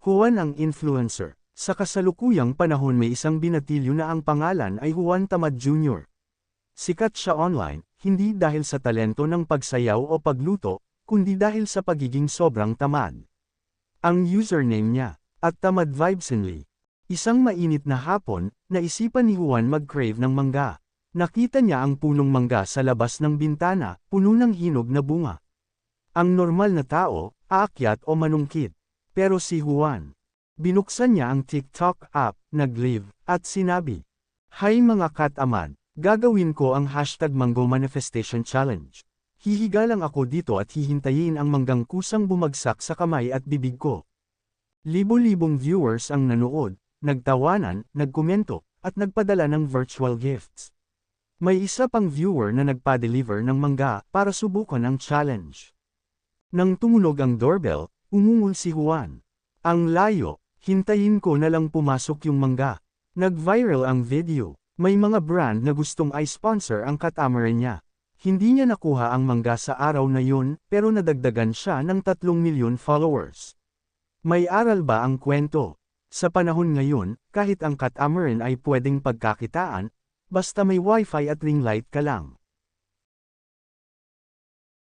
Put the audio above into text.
Juan ang influencer. Sa kasalukuyang panahon may isang binatilyo na ang pangalan ay Juan Tamad Jr. Sikat siya online, hindi dahil sa talento ng pagsayaw o pagluto, kundi dahil sa pagiging sobrang tamad. Ang username niya, @tamadvibesinly. Isang mainit na hapon, naisipan ni Juan mag-crave ng mangga. Nakita niya ang punong mangga sa labas ng bintana, puno ng hinog na bunga. Ang normal na tao, aakyat o manungkit. Pero si Juan, binuksan niya ang TikTok app, nag-live, at sinabi, "Hi mga katamad, gagawin ko ang #Mango Manifestation Challenge. Hihiga lang ako dito at hihintayin ang manggang kusang bumagsak sa kamay at bibig ko." Libo-libong viewers ang nanood, nagtawanan, nagkomento, at nagpadala ng virtual gifts. May isa pang viewer na nagpa-deliver ng mangga para subukan ang challenge. Nang tumunog ang doorbell, umungol si Juan. "Ang layo, hintayin ko na lang pumasok yung mangga." Nag-viral ang video. May mga brand na gustong i-sponsor ang katamaran niya. Hindi niya nakuha ang mangga sa araw na yun, pero nadagdagan siya ng 3 milyon followers. May aral ba ang kwento? Sa panahon ngayon, kahit ang katamaran ay pwedeng pagkakitaan, basta may wifi at ring light ka lang.